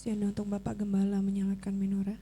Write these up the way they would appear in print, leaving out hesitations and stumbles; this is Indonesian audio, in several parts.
Siap untuk Bapak Gembala menyalakan menorah.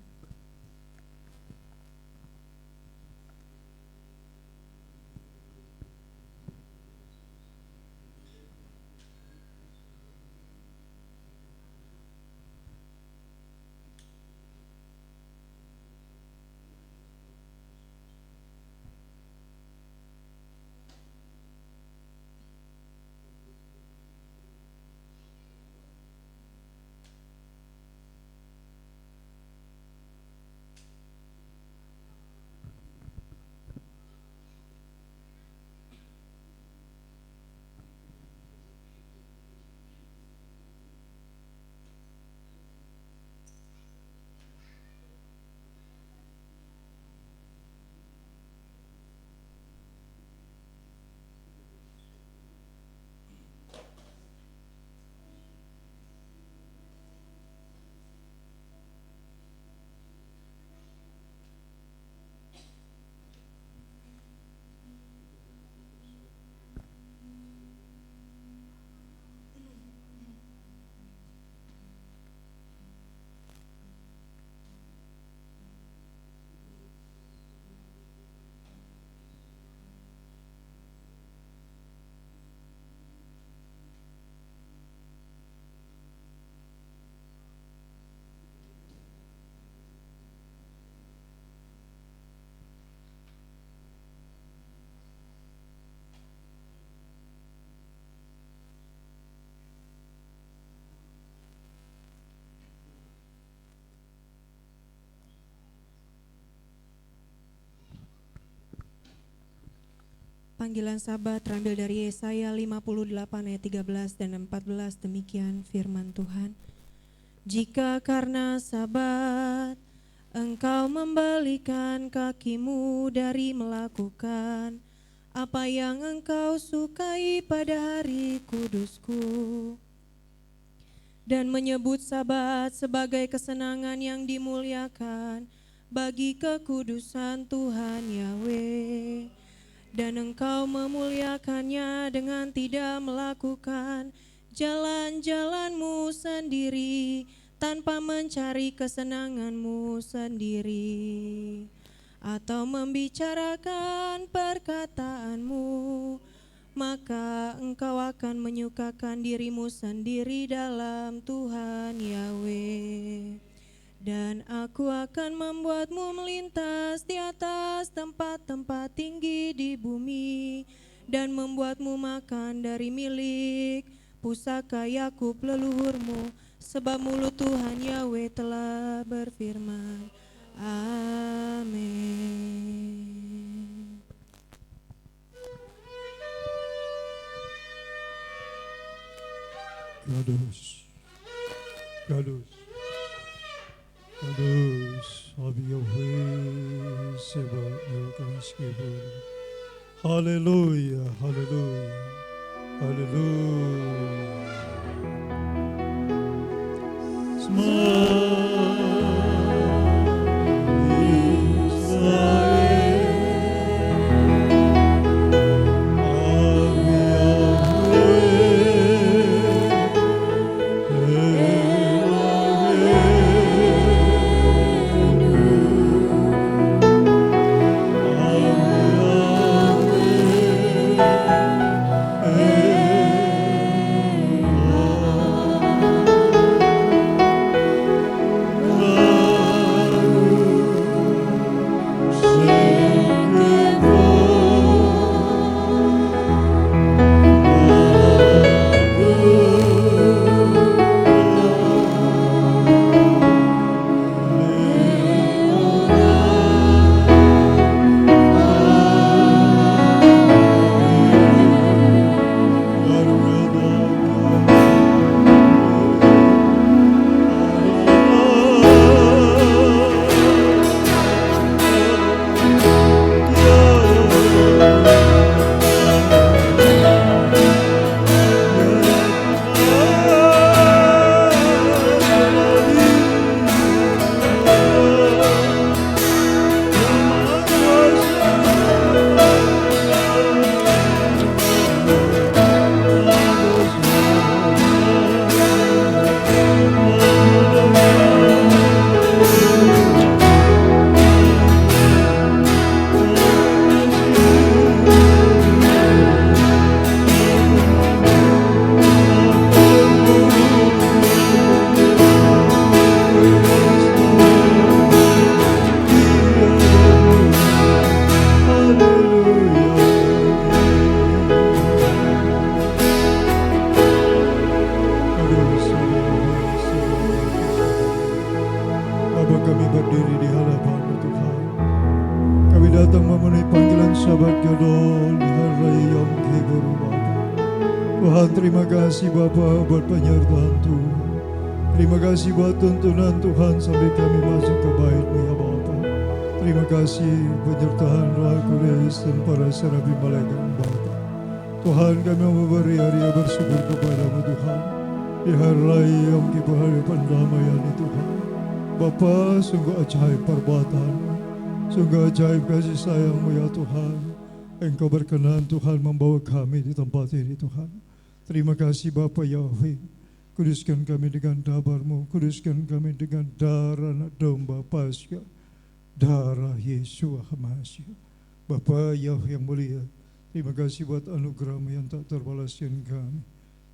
Panggilan sabat terambil dari Yesaya 58 ayat 13 dan 14, demikian firman Tuhan. Jika karena sabat engkau membalikan kakimu dari melakukan apa yang engkau sukai pada hari kudusku, dan menyebut sabat sebagai kesenangan yang dimuliakan bagi kekudusan Tuhan Yahweh, dan engkau memuliakannya dengan tidak melakukan jalan-jalanmu sendiri, tanpa mencari kesenanganmu sendiri, atau membicarakan perkataanmu, maka engkau akan menyukakan dirimu sendiri dalam Tuhan Yahweh. Dan aku akan membuatmu melintas di atas tempat-tempat tinggi di bumi, dan membuatmu makan dari milik pusaka Yakub leluhurmu, sebab mulut Tuhan Yahweh telah berfirman. Amin. Kudus, kudus, kudus, Abi Yahweh Sebaot Meskipun. Haleluya, haleluya, haleluya. mengenai panggilan sahabat gadol di hari Yom Kippur Bapa. Tuhan terima kasih Bapa buat penyertaan Tuhan. Terima kasih buat tuntunan Tuhan sampai kami masuk ke bait-Mu ya Bapa. Terima kasih penyertaan Roh Kudus dan para serabi malaikat Bapa. Tuhan kami memberi hari bersyukur kepada-Mu Tuhan. Di hari raya Yom Kippur hari pendamaian ini Tuhan. Bapa sungguh ajaib perbuatan-Mu. Sungguh ajaib kasih sayang-Mu ya Tuhan. Engkau berkenan Tuhan membawa kami di tempat ini Tuhan. Terima kasih Bapa Yahweh. Kuduskan kami dengan dabar-Mu. Kuduskan kami dengan darah anak domba Paskah. Darah Yesus Hamasiah. Bapa Yahweh yang mulia. Terima kasih buat anugerah-Mu yang tak terbalaskan kami.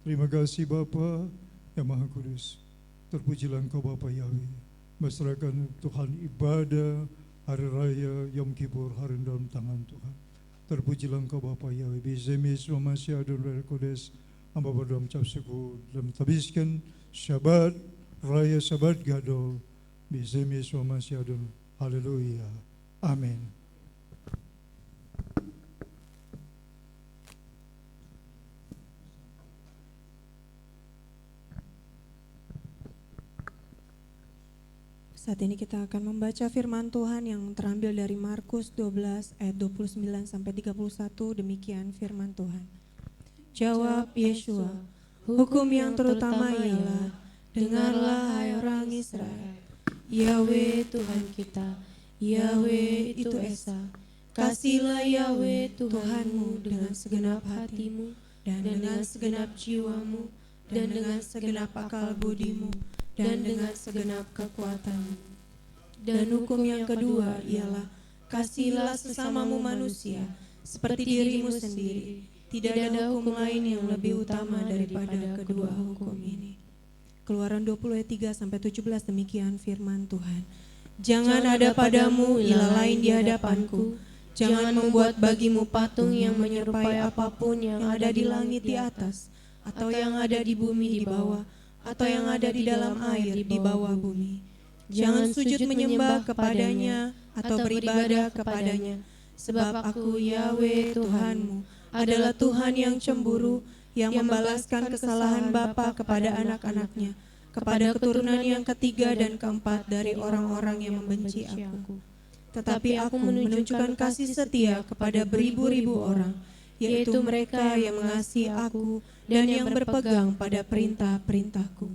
Terima kasih Bapa yang Maha Kudus. Terpujilah Engkau Bapa Yahweh. Masyarakat Tuhan ibadah hari raya Yom Kippur hari dalam tangan Tuhan. Terpujilah Engkau Bapa Yahweh. Bizemis Hamasiah dan Roh Kudus. Hamba berdoa mengucap syukur dan mentabiskan Syabat Raya Syabat Gadol. Bizemis Hamasiah dan Haleluya. Amin. Saat ini kita akan membaca firman Tuhan yang terambil dari Markus 12 ayat 29 sampai 31. Demikian firman Tuhan. Jawab Yeshua, hukum yang terutama ialah, dengarlah hai orang Israel, Yahweh Tuhan kita, Yahweh itu Esa. Kasihlah Yahweh Tuhanmu dengan segenap hatimu, dan dengan segenap jiwamu, dan dengan segenap akal budimu, dan dengan segenap kekuatanmu. Dan hukum yang kedua ialah, kasihilah sesamamu manusia seperti dirimu sendiri. Tidak ada hukum lain yang lebih utama daripada kedua hukum ini. Keluaran 20 ayat 3 sampai 17 demikian firman Tuhan. Jangan ada padamu ilah lain di hadapanku. Jangan membuat bagimu patung yang menyerupai apapun yang ada di langit di atas, atau yang ada di bumi di bawah, atau yang ada di dalam air di bawah bumi. Jangan sujud menyembah kepadanya atau beribadah kepadanya, sebab aku Yahweh Tuhanmu adalah Tuhan yang cemburu, yang membalaskan kesalahan bapa kepada anak-anaknya, kepada keturunan yang ketiga dan keempat dari orang-orang yang membenci aku. Tetapi aku menunjukkan kasih setia kepada beribu-ribu orang, yaitu mereka yang mengasihi aku dan yang berpegang pada perintah-perintahku.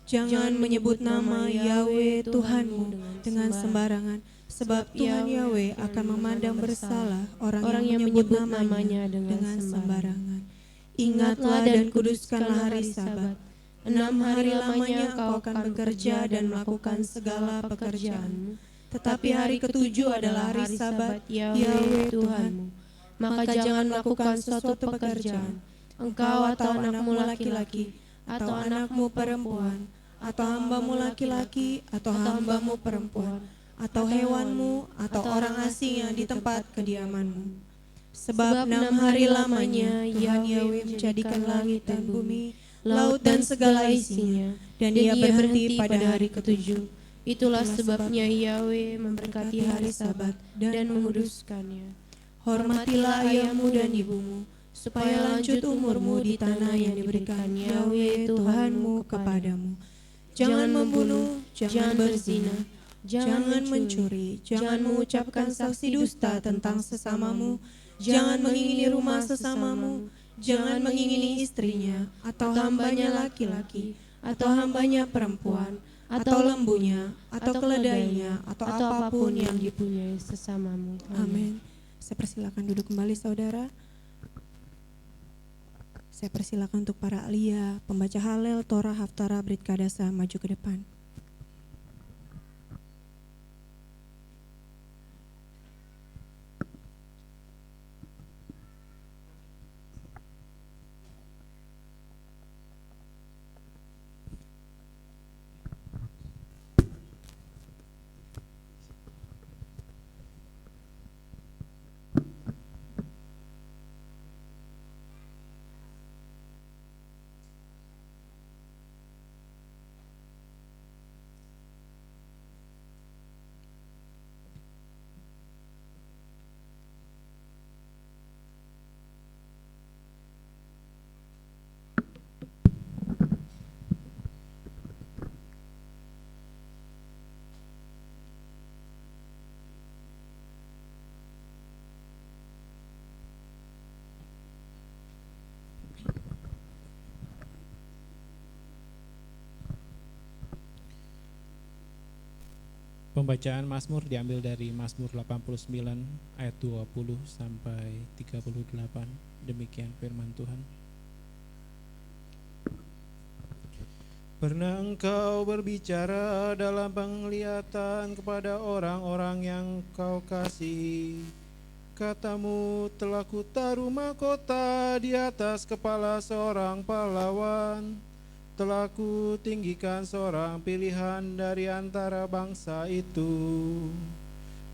Jangan menyebut nama Yahweh Tuhanmu dengan sembarangan, sebab Tuhan Yahweh akan memandang bersalah orang yang menyebut namanya dengan sembarangan. Ingatlah dan kuduskanlah hari Sabat. 6 hari lamanya kau akan bekerja dan melakukan segala pekerjaanmu. Tetapi hari ketujuh adalah hari Sabat Yahweh Tuhanmu. Maka jangan melakukan suatu pekerjaan, engkau atau anakmu laki-laki, atau anakmu perempuan, atau hambamu laki-laki, atau hambamu perempuan, atau hewanmu, atau orang asing yang di tempat kediamanmu. Sebab 6 hari lamanya Tuhan Yahweh menjadikan langit dan bumi, laut dan segala isinya, dan Ia berhenti pada hari ketujuh. Itulah sebabnya Yahweh memberkati hari Sabat dan menguduskannya. Hormatilah ayahmu dan ibumu, supaya lanjut umurmu di tanah yang diberikan Yahweh Tuhanmu kepadamu. Jangan membunuh, jangan berzina, jangan mencuri, jangan mengucapkan saksi dusta tentang sesamamu, jangan mengingini rumah sesamamu, jangan mengingini istrinya, atau hambanya laki-laki, atau hambanya perempuan, atau lembunya, atau keledainya, atau apapun yang dipunyai sesamamu. Amin. Saya persilakan duduk kembali saudara. Saya persilakan untuk para alia, pembaca Halel, Torah, Haftara, Brit Kadasa maju ke depan. Pembacaan Mazmur diambil dari Mazmur 89 ayat 20 sampai 38. Demikian firman Tuhan. Pernah engkau berbicara dalam penglihatan kepada orang-orang yang kau kasih. Katamu, telah kutaruh mahkota di atas kepala seorang pahlawan. Telah kutinggikan seorang pilihan dari antara bangsa itu.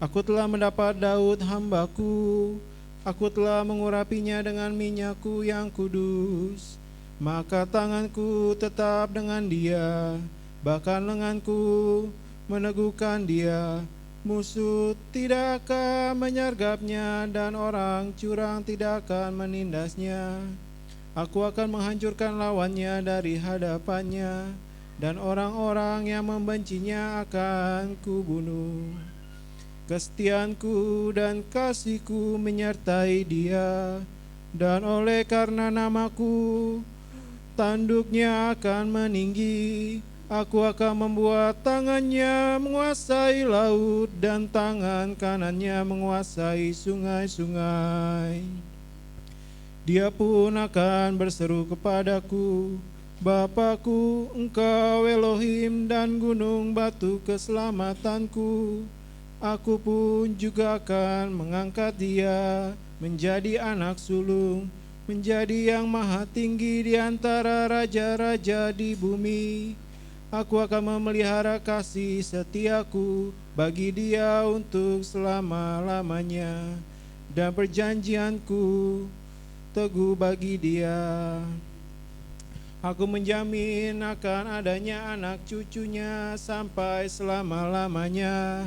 Aku telah mendapat Daud hambaku. Aku telah mengurapinya dengan minyakku yang kudus. Maka tanganku tetap dengan dia, bahkan lenganku meneguhkan dia. Musuh tidak akan menyergapnya dan orang curang tidak akan menindasnya. Aku akan menghancurkan lawannya dari hadapannya, dan orang-orang yang membencinya akan kubunuh. Kesetiaanku dan kasihku menyertai dia, dan oleh karena namaku, tanduknya akan meninggi. Aku akan membuat tangannya menguasai laut, dan tangan kanannya menguasai sungai-sungai. Dia pun akan berseru kepadaku, Bapakku, Engkau Elohim dan gunung batu keselamatanku. Aku pun juga akan mengangkat dia menjadi anak sulung, menjadi yang maha tinggi di antara raja-raja di bumi. Aku akan memelihara kasih setiaku bagi dia untuk selama-lamanya, dan perjanjianku teguh bagi dia. Aku menjamin akan adanya anak cucunya sampai selama-lamanya,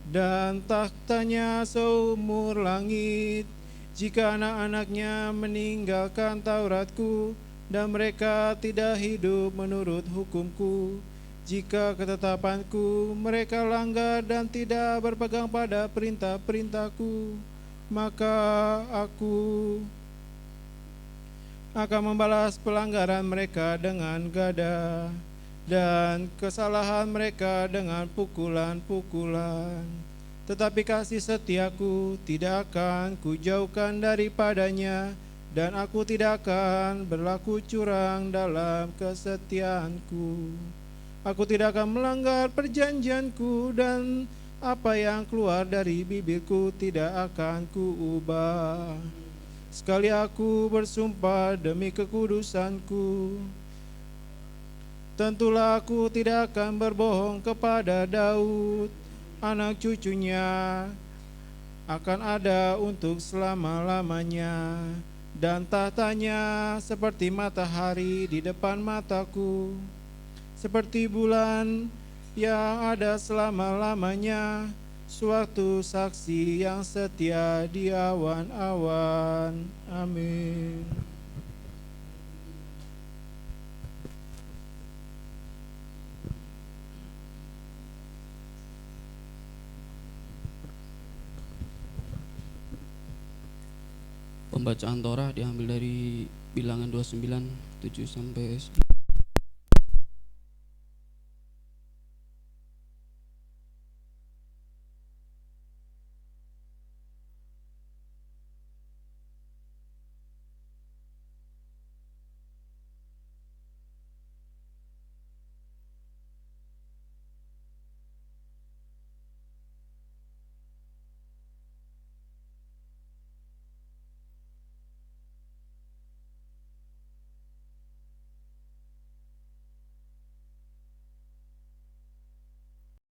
dan tahtanya seumur langit. Jika anak-anaknya meninggalkan Tauratku, dan mereka tidak hidup menurut hukumku, jika ketetapanku mereka langgar dan tidak berpegang pada perintah-perintahku, maka aku akan membalas pelanggaran mereka dengan gada, dan kesalahan mereka dengan pukulan-pukulan. Tetapi kasih setiaku tidak akan kujauhkan daripadanya, dan aku tidak akan berlaku curang dalam kesetiaanku. Aku tidak akan melanggar perjanjianku, dan apa yang keluar dari bibirku tidak akan kuubah. Sekali aku bersumpah demi kekudusanku, tentulah aku tidak akan berbohong kepada Daud. Anak cucunya akan ada untuk selama-lamanya, dan tahtanya seperti matahari di depan mataku, seperti bulan yang ada selama-lamanya, suatu saksi yang setia di awan-awan. Amin. Pembacaan Torah diambil dari Bilangan 29, 7 sampai 11.